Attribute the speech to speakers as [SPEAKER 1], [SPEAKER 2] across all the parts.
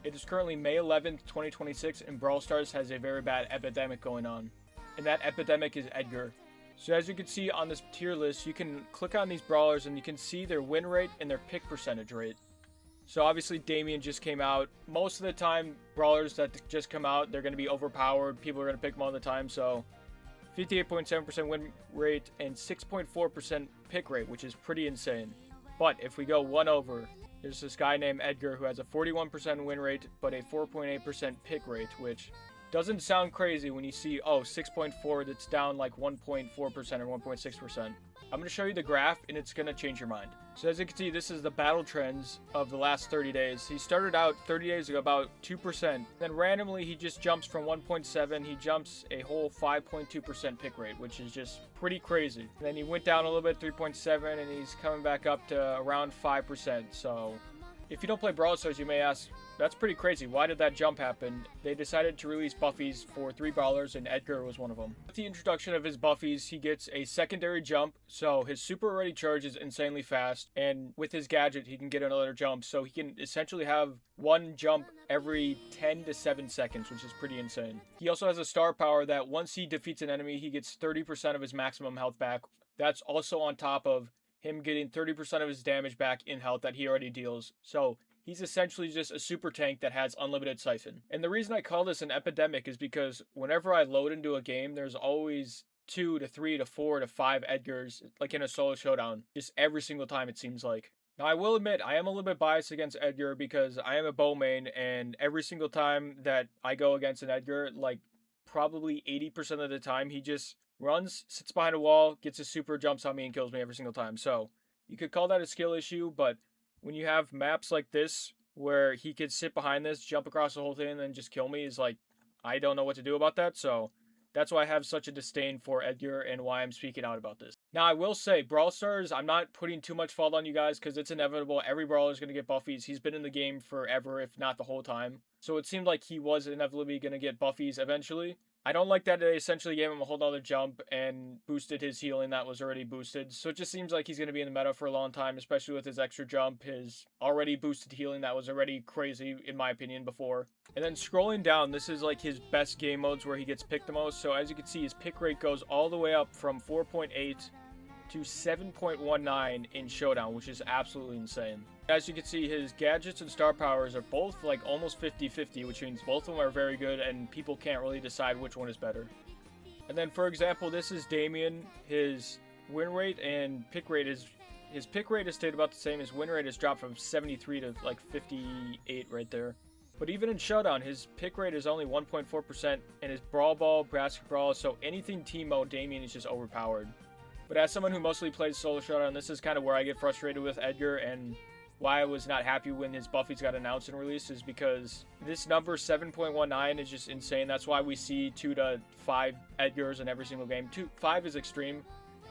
[SPEAKER 1] It is currently May 11th, 2026, and Brawl Stars has a very bad epidemic going on. And that epidemic is Edgar. So as you can see on this tier list, you can click on these brawlers and you can see their win rate and their pick percentage rate. So obviously Damien just came out. Most of the time, brawlers that just come out, they're going to be overpowered. People are going to pick them all the time. So 58.7% win rate and 6.4% pick rate, which is pretty insane. But if we go one over, there's this guy named Edgar who has a 41% win rate, but a 4.8% pick rate, which doesn't sound crazy when you see, oh, 6.4, that's down like 1.4% or 1.6%. I'm going to show you the graph, and it's going to change your mind. So as you can see, this is the battle trends of the last 30 days. He started out 30 days ago about 2%. Then randomly, he just jumps from 1.7. He jumps a whole 5.2% pick rate, which is just pretty crazy. And then he went down a little bit, 3.7, and he's coming back up to around 5%. So if you don't play Brawl Stars, you may ask, that's pretty crazy. Why did that jump happen? They decided to release buffies for 3 brawlers, and Edgar was one of them. With the introduction of his buffies, he gets a secondary jump, so his super already charges insanely fast, and with his gadget, he can get another jump, so he can essentially have one jump every 10 to 7 seconds, which is pretty insane. He also has a star power that once he defeats an enemy, he gets 30% of his maximum health back. That's also on top of him getting 30% of his damage back in health that he already deals. So he's essentially just a super tank that has unlimited siphon. And the reason I call this an epidemic is because whenever I load into a game, there's always 2 to 3 to 4 to 5 Edgars, like in a solo showdown, just every single time it seems like. Now I will admit, I am a little bit biased against Edgar because I am a bow main, and every single time that I go against an Edgar, like probably 80% of the time, he just runs, sits behind a wall, gets a super, jumps on me, and kills me every single time. So you could call that a skill issue, but when you have maps like this where he could sit behind this, jump across the whole thing, and then just kill me, is like, I don't know what to do about that. So that's why I have such a disdain for Edgar and why I'm speaking out about this. Now, I will say, Brawl Stars, I'm not putting too much fault on you guys because it's inevitable. Every brawler is going to get buffies. He's been in the game forever, if not the whole time. So it seemed like he was inevitably going to get buffies eventually. I don't like that they essentially gave him a whole nother jump and boosted his healing that was already boosted. So it just seems like he's going to be in the meta for a long time, especially with his extra jump, his already boosted healing that was already crazy, in my opinion, before. And then scrolling down, this is like his best game modes where he gets picked the most. So as you can see, his pick rate goes all the way up from 4.8 to 7.19 in Showdown, which is absolutely insane. As you can see, his gadgets and star powers are both like almost 50-50, which means both of them are very good and people can't really decide which one is better. And then for example, this is Damien. His win rate and pick rate is, his pick rate has stayed about the same. His win rate has dropped from 73 to like 58 right there. But even in Showdown, his pick rate is only 1.4%, and his Brawl Ball, Basketball, so anything team mode, Damien is just overpowered. But as someone who mostly plays solo showdown, this is kind of where I get frustrated with Edgar, and why I was not happy when his buffies got announced and released is because this number 7.19 is just insane. That's why we see 2 to 5 Edgars in every single game. 5 is extreme.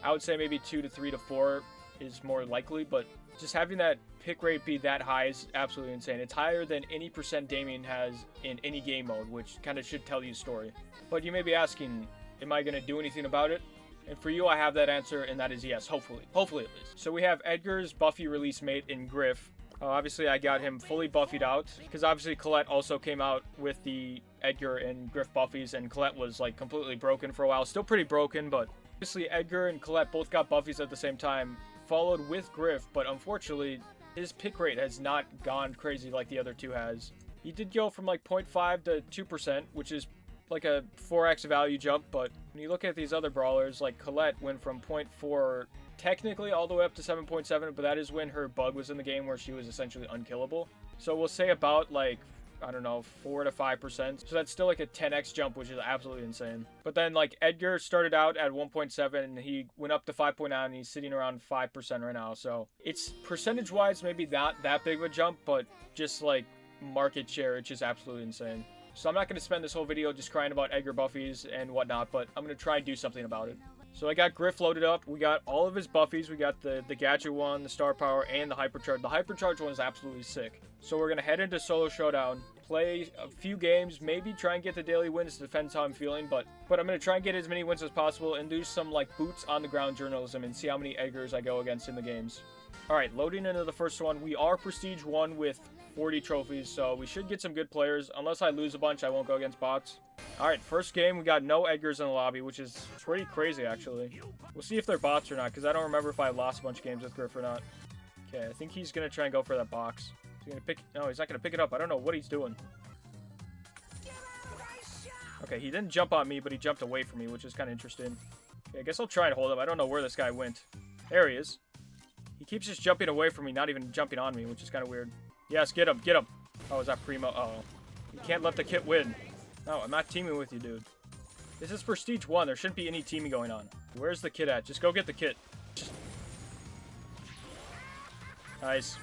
[SPEAKER 1] I would say maybe 2 to 3 to 4 is more likely, but just having that pick rate be that high is absolutely insane. It's higher than any percent Damien has in any game mode, which kind of should tell you a story. But you may be asking, am I going to do anything about it? And for you, I have that answer, and that is yes, hopefully. Hopefully, at least. So we have Edgar's Buffy release mate in Griff. Obviously, I got him fully buffied out, because obviously Colette also came out with the Edgar and Griff buffies, and Colette was, like, completely broken for a while. Still pretty broken, but obviously Edgar and Colette both got buffies at the same time, followed with Griff, but unfortunately, his pick rate has not gone crazy like the other two has. He did go from, like, 0.5 to 2%, which is like a 4x value jump, but when you look at these other brawlers, like Colette went from 0.4 technically all the way up to 7.7, but that is when her bug was in the game where she was essentially unkillable. So we'll say about like, I don't know, 4 to 5%. So that's still like a 10x jump, which is absolutely insane. But then like Edgar started out at 1.7 and he went up to 5.9 and he's sitting around 5% right now. So it's percentage wise maybe not that big of a jump, but just like market share, it's just absolutely insane. So I'm not going to spend this whole video just crying about Edgar buffies and whatnot, but I'm going to try and do something about it. So I got Griff loaded up. We got all of his buffies. We got the gadget one, the star power, and the hypercharge. The hypercharge one is absolutely sick. So we're going to head into solo showdown, play a few games, maybe try and get the daily wins. Depends how I'm feeling, but I'm going to try and get as many wins as possible and do some like boots on the ground journalism and see how many Edgars I go against in the games. Alright, loading into the first one. We are Prestige 1 with 40 trophies, so we should get some good players. Unless I lose a bunch, I won't go against bots. Alright, first game, we got no Edgars in the lobby, which is pretty crazy, actually. We'll see if they're bots or not, because I don't remember if I lost a bunch of games with Griff or not. Okay, I think he's going to try and go for that box. He's gonna pick... No, he's not going to pick it up. I don't know what he's doing. Okay, he didn't jump on me, but he jumped away from me, which is kind of interesting. Okay, I guess I'll try and hold him. I don't know where this guy went. There he is. He keeps just jumping away from me, not even jumping on me, which is kind of weird. Yes, get him, get him. Oh, is that Primo? Uh-oh. You can't let the kit win. No, I'm not teaming with you, dude. This is Prestige 1. There shouldn't be any teaming going on. Where's the kit at? Just go get the kit. Nice.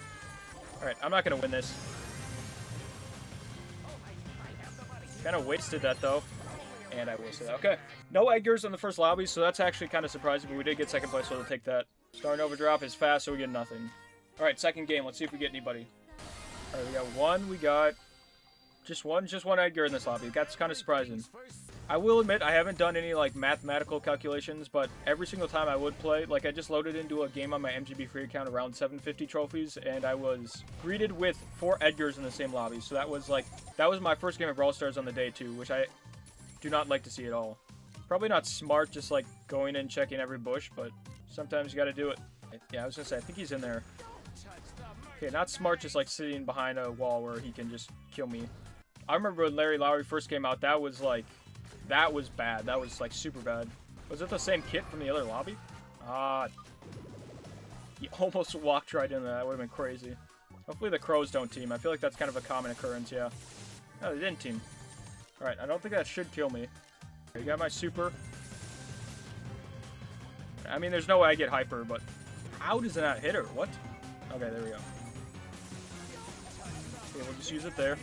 [SPEAKER 1] Alright, I'm not going to win this. Kind of wasted that, though. And I wasted that. Okay. No Edgars in the first lobby, so that's actually kind of surprising, but we did get second place, so we'll take that. Starting overdrop is fast, so we get nothing. Alright, second game. Let's see if we get anybody. Alright, we got one. We got just one Edgar in this lobby. That's kind of surprising. I will admit, I haven't done any, like, mathematical calculations, but every single time I would play, like, I just loaded into a game on my MGB free account around 750 trophies, and I was greeted with 4 Edgars in the same lobby. So that was, like, that was my first game of Brawl Stars on the day, too, which I do not like to see at all. Probably not smart, just, like, going and checking every bush, but sometimes you gotta do it. Yeah, I was gonna say, I think he's in there. Okay, not smart, just, like, sitting behind a wall where he can just kill me. I remember when Larry Lowry first came out, that was, like... That was bad. That was, like, super bad. Was it the same kit from the other lobby? He almost walked right into that. That would have been crazy. Hopefully the crows don't team. I feel like that's kind of a common occurrence, yeah. No, they didn't team. Alright, I don't think that should kill me. You got my super. I mean, there's no way I get hyper, but... How does it not hit her? What? Okay, there we go. Okay, we'll just use it there.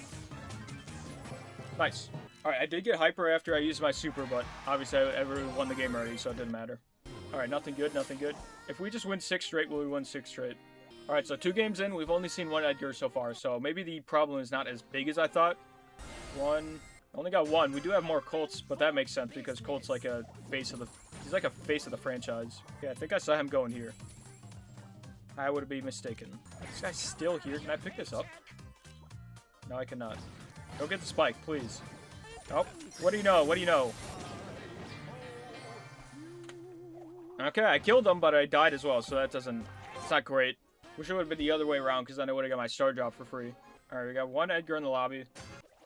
[SPEAKER 1] Nice. Alright, I did get hyper after I used my super, but obviously I ever won the game already, so it didn't matter. Alright, nothing good, nothing good. If we just win 6 straight, will we win 6 straight? Alright, so 2 games in, we've only seen 1 Edgar so far, so maybe the problem is not as big as I thought. Only got 1. We do have more Colts, but that makes sense because Colt's like a face of the... He's like a face of the franchise. Yeah, I think I saw him going here. I would be mistaken. This guy's still here. Can I pick this up? No, I cannot. Go get the spike, please. Oh, what do you know? What do you know? Okay, I killed him, but I died as well, so that doesn't... It's not great. Wish it would have been the other way around, because then I would have got my star drop for free. Alright, we got 1 Edgar in the lobby.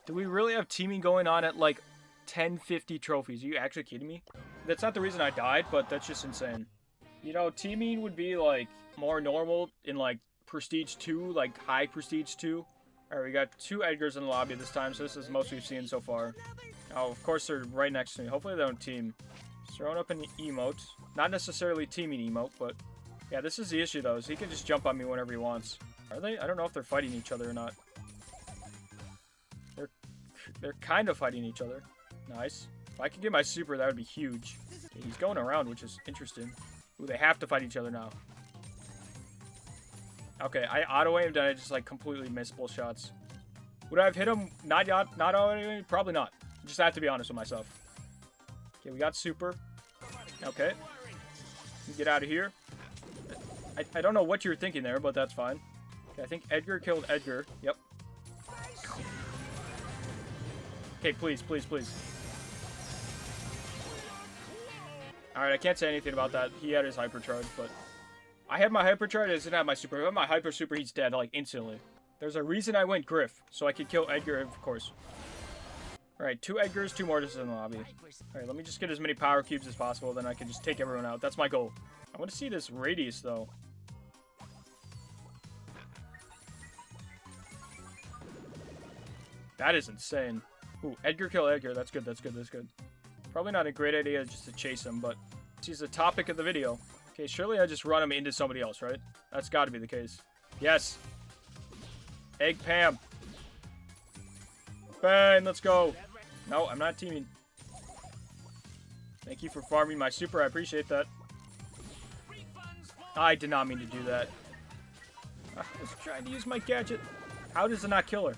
[SPEAKER 1] Do we really have teaming going on at, like, 1050 trophies? Are you actually kidding me? That's not the reason I died, but that's just insane. You know, teaming would be, like, more normal in, like, Prestige 2, like, high Prestige 2. Alright, we got 2 Edgars in the lobby this time, so this is the most we've seen so far. Oh, of course they're right next to me. Hopefully they don't team. Just throwing up an emote. Not necessarily teaming emote, but... Yeah, this is the issue, though, is he can just jump on me whenever he wants. Are they? I don't know if they're fighting each other or not. They're kind of fighting each other. Nice. If I could get my super, that would be huge. Okay, he's going around, which is interesting. Ooh, they have to fight each other now. Okay, I auto-aimed and I just, like, completely missed both shots. Would I have hit him? Not auto-aimed? Probably not. Just have to be honest with myself. Okay, we got super. Okay. Get out of here. I don't know what you were thinking there, but that's fine. Okay, I think Edgar killed Edgar. Yep. Okay, please, please, please. Alright, I can't say anything about that. He had his hypercharge, but... I had my hypercharge, I didn't have my super. If I had my hyper super, he's dead, like, instantly. There's a reason I went Griff, so I could kill Edgar, of course. Alright, 2 Edgars, 2 Mortis in the lobby. Alright, let me just get as many power cubes as possible, then I can just take everyone out. That's my goal. I want to see this radius, though. That is insane. Ooh, Edgar kill Edgar. That's good, that's good, that's good. Probably not a great idea just to chase him, but he's the topic of the video. Okay, surely I just run him into somebody else, right? That's got to be the case. Yes. Egg Pam. Bang, let's go. No, I'm not teaming. Thank you for farming my super. I appreciate that. I did not mean to do that. I was trying to use my gadget. How does it not kill her?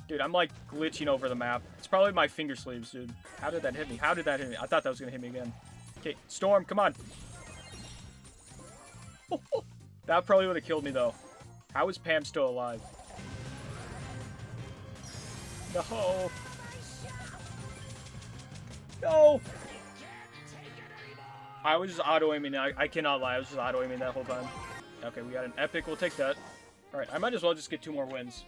[SPEAKER 1] Dude, I'm like glitching over the map. It's probably my finger sleeves, dude. How did that hit me? How did that hit me? I thought that was going to hit me again. Okay, Storm, come on. That probably would have killed me, though. How is Pam still alive? No. No. I was just auto-aiming. I cannot lie. I was just auto-aiming that whole time. Okay, we got an epic. We'll take that. Alright, I might as well just get 2 more wins.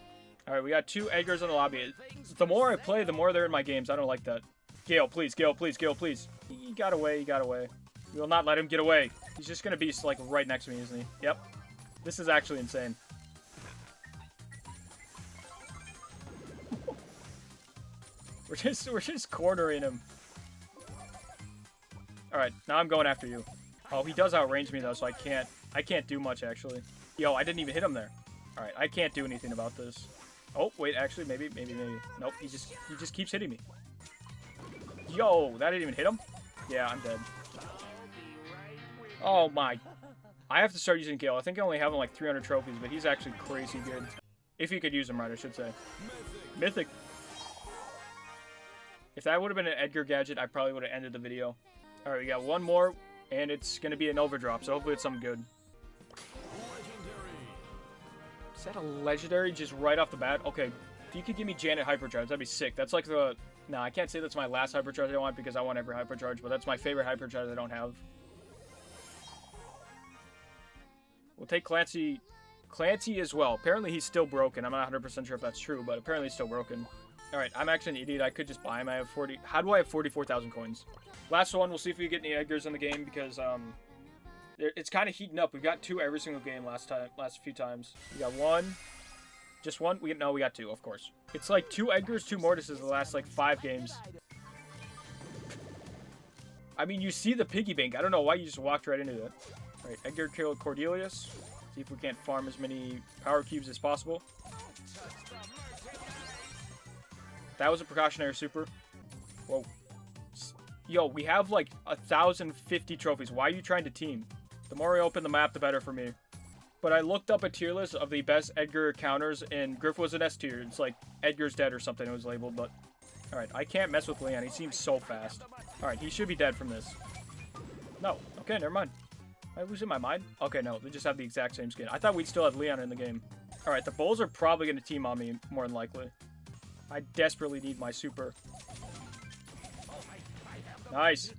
[SPEAKER 1] Alright, we got 2 Edgars in the lobby. The more I play, the more they're in my games. I don't like that. Gale, please. Gale, please. Gale, please. He got away. He got away. We will not let him get away. He's just going to be, like, right next to me, isn't he? Yep. This is actually insane. We're just cornering him. Alright, now I'm going after you. Oh, he does outrange me, though, so I can't do much, actually. Yo, I didn't even hit him there. Alright, I can't do anything about this. Oh, wait, actually, maybe. Nope, he just keeps hitting me. Yo, that didn't even hit him? Yeah, I'm dead. Oh, my. I have to start using Gale. I think I only have him, like, 300 trophies, but he's actually crazy good. If you could use him right, I should say. Mythic. If that would have been an Edgar gadget, I probably would have ended the video. Alright, we got 1 more, and it's going to be an overdrop, so hopefully it's something good. Is that a legendary just right off the bat? Okay, if you could give me Janet Hypercharge, that'd be sick. That's like the... Nah, I can't say that's my last Hypercharge I want because I want every Hypercharge, but that's my favorite Hypercharge I don't have. We'll take Clancy as well. Apparently he's still broken. I'm not 100% sure if that's true, but apparently he's still broken. Alright, I'm actually an idiot. I could just buy him. I have 40... How do I have 44,000 coins? Last one, we'll see if we get any Edgars in the game because, it's kind of heating up. We've got 2 every single game last few times. We got 1. Just 1? No, we got 2, of course. It's like 2 Edgars, 2 Mortises the last, like, 5 games. I mean, you see the piggy bank. I don't know why you just walked right into that. Alright, Edgar killed Cordelius. See if we can't farm as many power cubes as possible. That was a precautionary super. Whoa. Yo, we have like 1,050 trophies. Why are you trying to team? The more I open the map, the better for me. But I looked up a tier list of the best Edgar counters, and Griff was an S tier. It's like Edgar's dead or something it was labeled, but... Alright, I can't mess with Leon. He seems so fast. Alright, he should be dead from this. No. Okay, never mind. Am I losing my mind? Okay, no. They just have the exact same skin. I thought we'd still have Leon in the game. Alright, the Bulls are probably going to team on me, more than likely. I desperately need my super. Nice.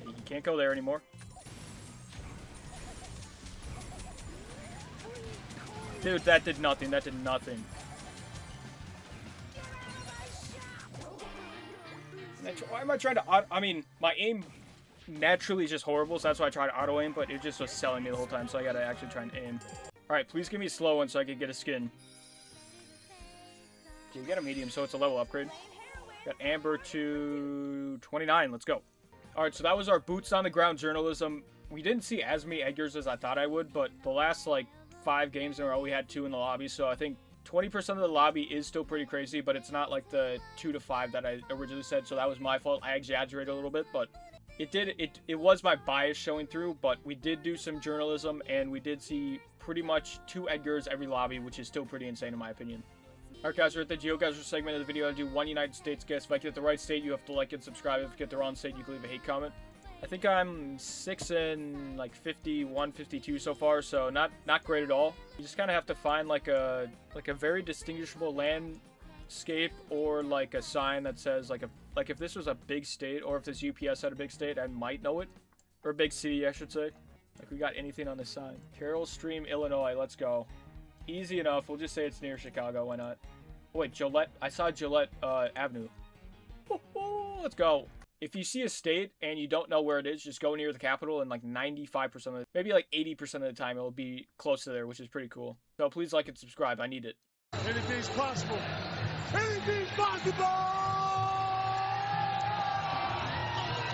[SPEAKER 1] You can't go there anymore. Dude, that did nothing. That did nothing. Why am I trying to auto... I mean, my aim naturally is just horrible, so that's why I try to auto-aim, but it just was selling me the whole time, so I gotta actually try and aim. Alright, please give me a slow one so I can get a skin. Okay, we got a medium, so it's a level upgrade. Got Amber to 29. Let's go. Alright, so that was our boots on the ground journalism. We didn't see as many Edgars as I thought I would, but the last, like, 5 games in a row, we had 2 in the lobby, so I think 20% of the lobby is still pretty crazy, but it's not like the 2 to 5 that I originally said, so that was my fault. I exaggerated a little bit, but it was my bias showing through, but we did do some journalism, and we did see pretty much 2 Edgars every lobby, which is still pretty insane in my opinion. Alright guys, we're at the Geoguessr segment of the video. I do 1 United States guess. If I get the right state, you have to like and subscribe. If you get the wrong state, you can leave a hate comment. I think I'm 6 in like 51, 52 so far, so not great at all. You just kind of have to find like a very distinguishable landscape or like a sign that says like if this was a big state or if this UPS had a big state, I might know it. Or a big city, I should say. Like we got anything on this sign. Carroll Stream, Illinois. Let's go. Easy enough. We'll just say it's near Chicago. Why not? Oh, wait, Gillette. I saw Gillette Avenue. Let's go. If you see a state and you don't know where it is, just go near the capital, and like 95% of maybe like 80% of the time it'll be close to there, which is pretty cool. So please like and subscribe. I need it.
[SPEAKER 2] Anything's possible. Anything's possible!